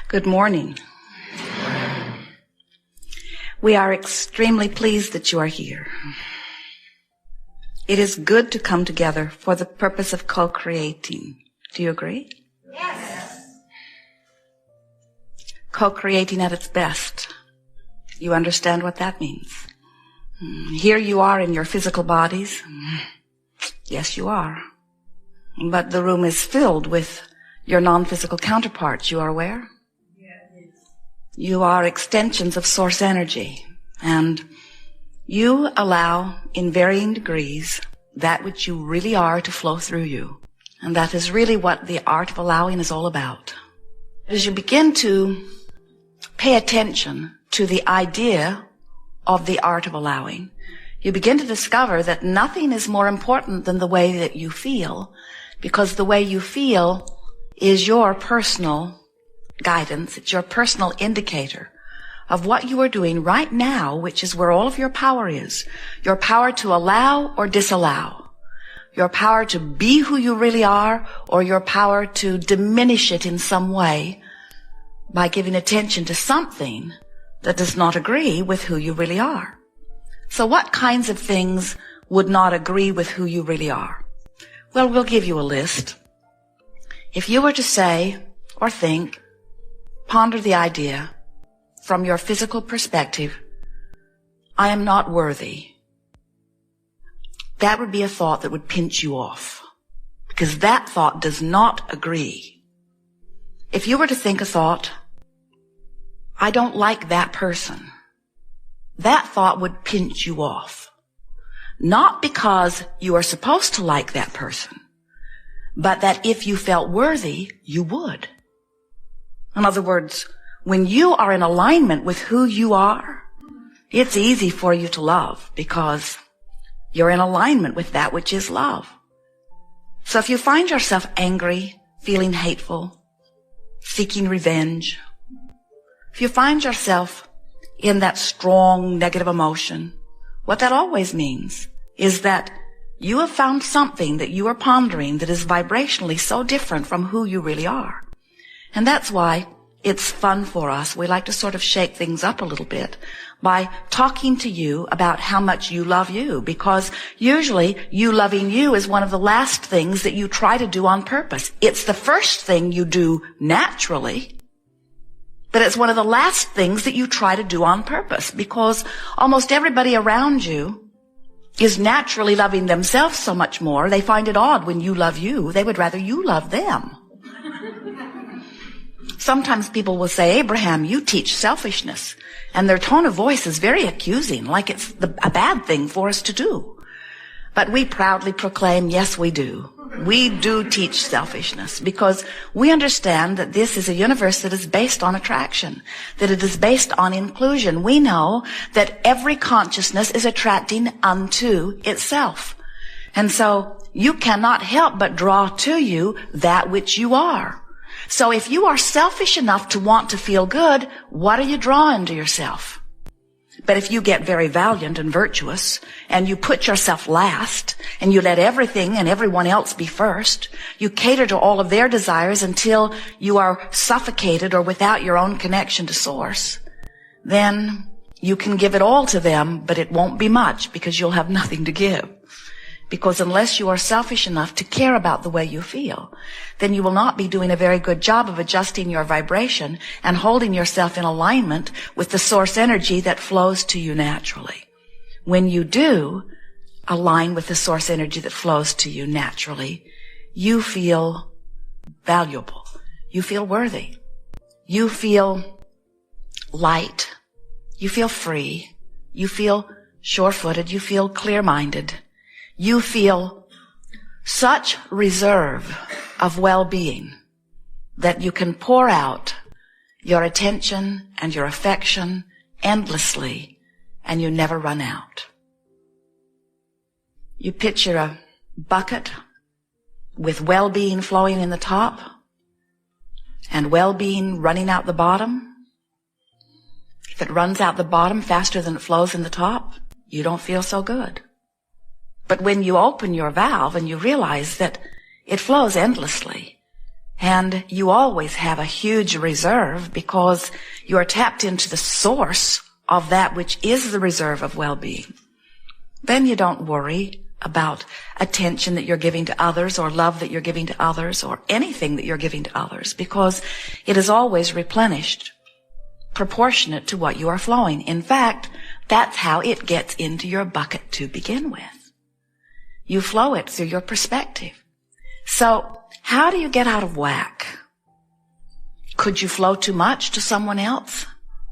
Good morning. We are extremely pleased that you are here. It is good to come together for the purpose of co-creating. Do you agree? Yes. Co-creating at its best. You understand what that means? Here you are in your physical bodies. Yes, you are. But the room is filled with your non-physical counterparts. You are aware? Yes. You are extensions of source energy, and you allow, in varying degrees, that which you really are to flow through you. And that is really what the art of allowing is all about. As you begin to pay attention to the idea of the art of allowing, you begin to discover that nothing is more important than the way that you feel, because the way you feel is your personal guidance. It's your personal indicator of what you are doing right now, which is where all of your power is. Your power to allow or disallow. Your power to be who you really are, or your power to diminish it in some way by giving attention to something that does not agree with who you really are. So what kinds of things would not agree with who you really are? Well, we'll give you a list. If you were to say or think, ponder the idea from your physical perspective, I am not worthy, that would be a thought that would pinch you off, because that thought does not agree. If you were to think a thought, I don't like that person, that thought would pinch you off. Not because you are supposed to like that person, but that if you felt worthy, you would. In other words, when you are in alignment with who you are, it's easy for you to love because you're in alignment with that which is love. So if you find yourself angry, feeling hateful, seeking revenge, if you find yourself in that strong negative emotion, what that always means is that you have found something that you are pondering that is vibrationally so different from who you really are. And that's why it's fun for us. We like to sort of shake things up a little bit by talking to you about how much you love you, because usually you loving you is one of the last things that you try to do on purpose. It's the first thing you do naturally, but it's one of the last things that you try to do on purpose, because almost everybody around you is naturally loving themselves so much more. They find it odd when you love you. They would rather you love them. Sometimes people will say, Abraham, you teach selfishness. And their tone of voice is very accusing, like it's a bad thing for us to do. But we proudly proclaim, yes, we do. We do teach selfishness because we understand that this is a universe that is based on attraction, that it is based on inclusion. We know that every consciousness is attracting unto itself. And so you cannot help but draw to you that which you are. So if you are selfish enough to want to feel good, what are you drawing to yourself? But if you get very valiant and virtuous, and you put yourself last, and you let everything and everyone else be first, you cater to all of their desires until you are suffocated or without your own connection to source, then you can give it all to them, but it won't be much because you'll have nothing to give. Because unless you are selfish enough to care about the way you feel, then you will not be doing a very good job of adjusting your vibration and holding yourself in alignment with the source energy that flows to you naturally. When you do align with the source energy that flows to you naturally, you feel valuable. You feel worthy. You feel light. You feel free. You feel sure-footed. You feel clear-minded. You feel such reserve of well-being that you can pour out your attention and your affection endlessly, and you never run out. You picture a bucket with well-being flowing in the top and well-being running out the bottom. If it runs out the bottom faster than it flows in the top, you don't feel so good. But when you open your valve and you realize that it flows endlessly, And you always have a huge reserve because you are tapped into the source of that which is the reserve of well-being. Then you don't worry about attention that you're giving to others or love that you're giving to others or anything that you're giving to others, because it is always replenished, proportionate to what you are flowing. In fact, that's how it gets into your bucket to begin with. You flow it through your perspective. So, how do you get out of whack? Could you flow too much to someone else?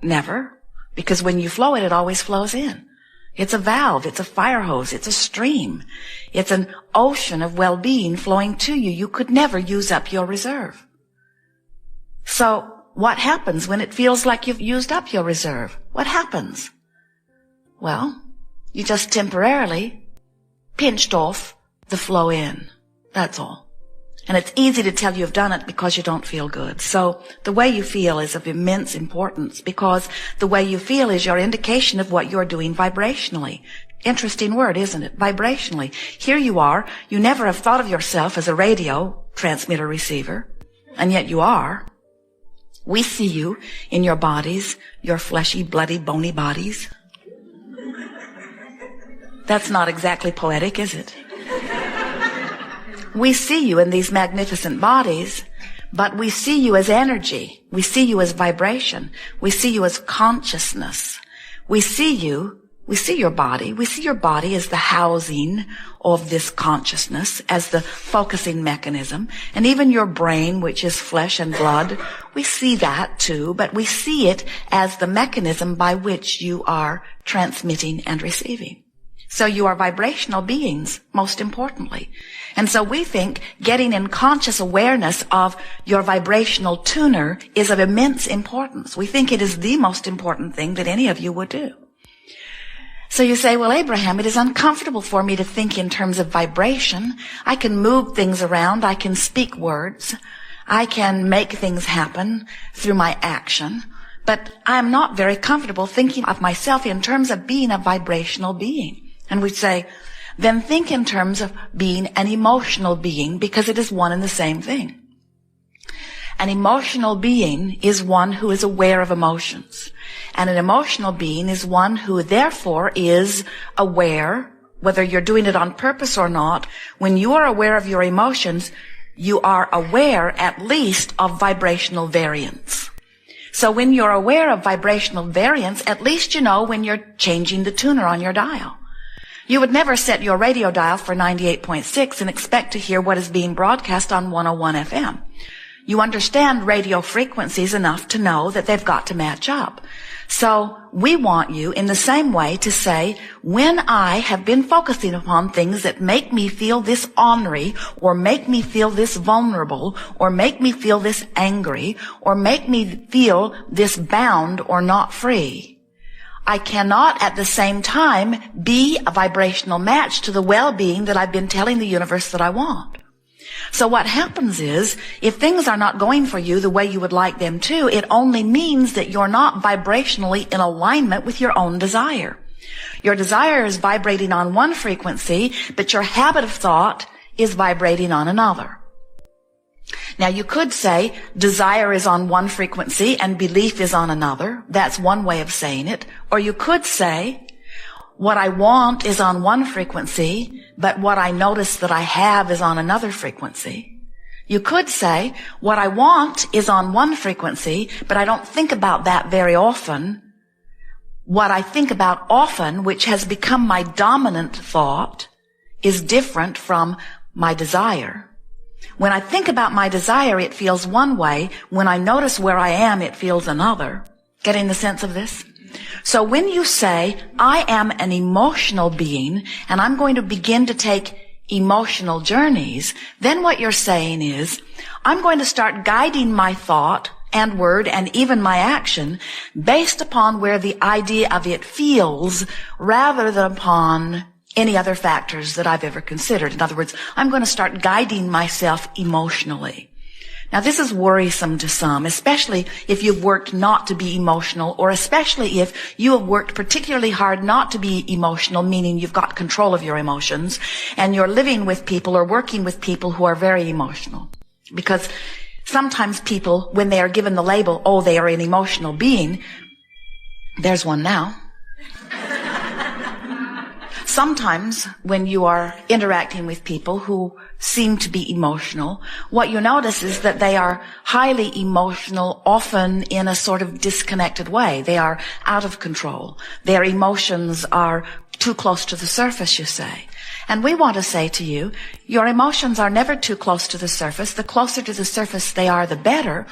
Never. Because when you flow it, it always flows in. It's a valve, it's a fire hose, it's a stream. It's an ocean of well-being flowing to you. You could never use up your reserve. So, what happens when it feels like you've used up your reserve? What happens? Well, you just temporarily pinched off the flow in. That's all. And it's easy to tell you've done it because you don't feel good. So the way you feel is of immense importance, because the way you feel is your indication of what you're doing vibrationally. Interesting word, isn't it? Vibrationally. Here you are. You never have thought of yourself as a radio transmitter receiver, and yet you are. We see you in your bodies, your fleshy, bloody, bony bodies. That's not exactly poetic, is it? We see you in these magnificent bodies, but we see you as energy. We see you as vibration. We see you as consciousness. We see your body. We see your body as the housing of this consciousness, as the focusing mechanism. And even your brain, which is flesh and blood, we see that too, but we see it as the mechanism by which you are transmitting and receiving. So you are vibrational beings, most importantly. And so we think getting in conscious awareness of your vibrational tuner is of immense importance. We think it is the most important thing that any of you would do. So you say, well, Abraham, it is uncomfortable for me to think in terms of vibration. I can move things around. I can speak words. I can make things happen through my action. But I am not very comfortable thinking of myself in terms of being a vibrational being. And we say, then think in terms of being an emotional being, because it is one and the same thing. An emotional being is one who is aware of emotions. And an emotional being is one who therefore is aware, whether you're doing it on purpose or not. When you are aware of your emotions, you are aware at least of vibrational variance. So when you're aware of vibrational variance, at least you know when you're changing the tuner on your dial. You would never set your radio dial for 98.6 and expect to hear what is being broadcast on 101 FM. You understand radio frequencies enough to know that they've got to match up. So we want you in the same way to say, when I have been focusing upon things that make me feel this ornery, or make me feel this vulnerable, or make me feel this angry, or make me feel this bound or not free, I cannot at the same time be a vibrational match to the well-being that I've been telling the universe that I want. So what happens is, if things are not going for you the way you would like them to, it only means that you're not vibrationally in alignment with your own desire. Your desire is vibrating on one frequency, but your habit of thought is vibrating on another. Now you could say desire is on one frequency and belief is on another. That's one way of saying it. Or you could say what I want is on one frequency, but what I notice that I have is on another frequency. You could say what I want is on one frequency, but I don't think about that very often. What I think about often, which has become my dominant thought, is different from my desire. When I think about my desire, it feels one way. When I notice where I am, it feels another. Getting the sense of this? So when you say, I am an emotional being, and I'm going to begin to take emotional journeys, then what you're saying is, I'm going to start guiding my thought and word and even my action based upon where the idea of it feels, rather than upon any other factors that I've ever considered. In other words, I'm going to start guiding myself emotionally. Now, this is worrisome to some, especially if you've worked not to be emotional, or especially if you have worked particularly hard not to be emotional, meaning you've got control of your emotions, and you're living with people or working with people who are very emotional. Because Sometimes people, when they are given the label, oh, they are an emotional being, there's one now. Sometimes when you are interacting with people who seem to be emotional, what you notice is that they are highly emotional, often in a sort of disconnected way. They are out of control. Their emotions are too close to the surface, you say. And we want to say to you, your emotions are never too close to the surface. The closer to the surface they are, the better.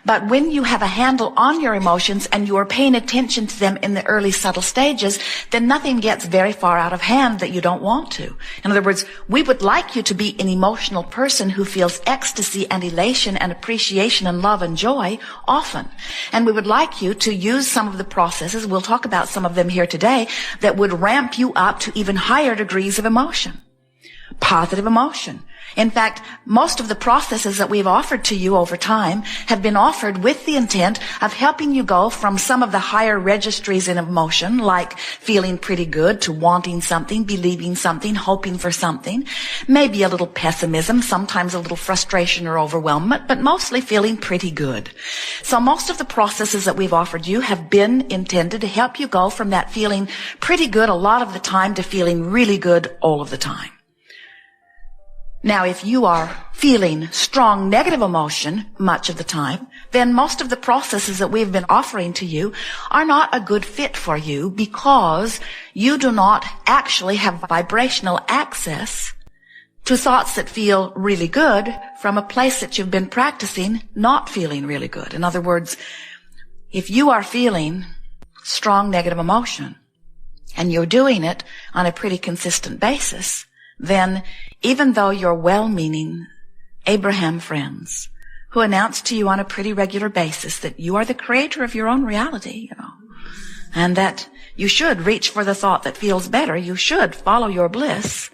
But when you have a handle on your emotions and you are paying attention to them in the early subtle stages, then nothing gets very far out of hand that you don't want to. In other words, we would like you to be an emotional person who feels ecstasy and elation and appreciation and love and joy often. And we would like you to use some of the processes, we'll talk about some of them here today, that would ramp you up to even higher degrees of emotion. Positive emotion. In fact, most of the processes that we've offered to you over time have been offered with the intent of helping you go from some of the higher registries in emotion, like feeling pretty good, to wanting something, believing something, hoping for something, maybe a little pessimism, sometimes a little frustration or overwhelmment, but mostly feeling pretty good. So most of the processes that we've offered you have been intended to help you go from that feeling pretty good a lot of the time to feeling really good all of the time. Now, if you are feeling strong negative emotion much of the time, then most of the processes that we've been offering to you are not a good fit for you because you do not actually have vibrational access to thoughts that feel really good from a place that you've been practicing not feeling really good. In other words, if you are feeling strong negative emotion and you're doing it on a pretty consistent basis, then even though your well-meaning Abraham friends who announce to you on a pretty regular basis that you are the creator of your own reality, and that you should reach for the thought that feels better, you should follow your bliss,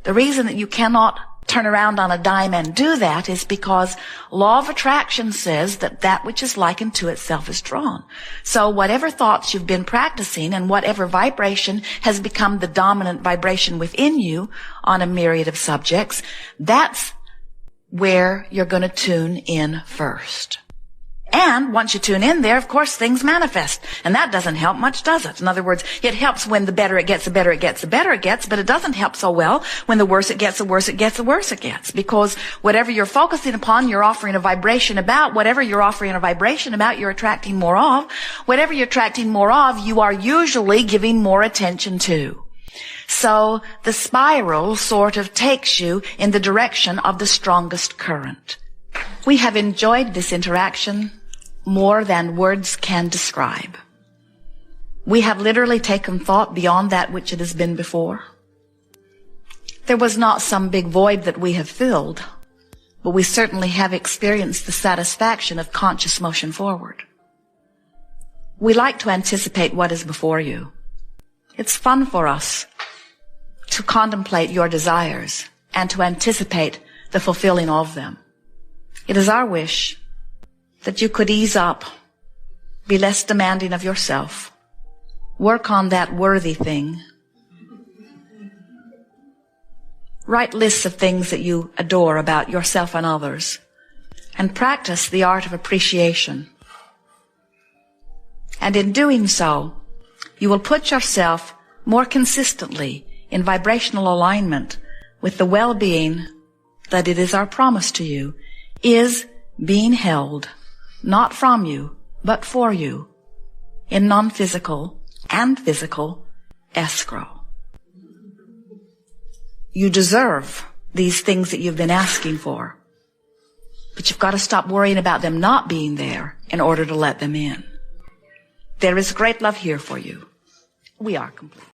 the reason that you cannot turn around on a dime and do that is because law of attraction says that that which is likened to itself is drawn. So whatever thoughts you've been practicing and whatever vibration has become the dominant vibration within you on a myriad of subjects, that's where you're going to tune in first. And once you tune in there, of course, things manifest. And that doesn't help much, does it? In other words, it helps when the better it gets, the better it gets, the better it gets, but it doesn't help so well when the worse it gets, the worse it gets, the worse it gets. Because whatever you're focusing upon, you're offering a vibration about. Whatever you're offering a vibration about, you're attracting more of. Whatever you're attracting more of, you are usually giving more attention to. So the spiral sort of takes you in the direction of the strongest current. We have enjoyed this interaction more than words can describe. We have literally taken thought beyond that which it has been before. There was not some big void that we have filled, but we certainly have experienced the satisfaction of conscious motion forward. We like to anticipate what is before you. It's fun for us to contemplate your desires and to anticipate the fulfilling of them. It is our wish that you could ease up, be less demanding of yourself, work on that worthy thing, write lists of things that you adore about yourself and others, and practice the art of appreciation. And in doing so, you will put yourself more consistently in vibrational alignment with the well-being that it is our promise to you is being held, not from you, but for you, in non-physical and physical escrow. You deserve these things that you've been asking for, but you've got to stop worrying about them not being there in order to let them in. There is great love here for you. We are complete.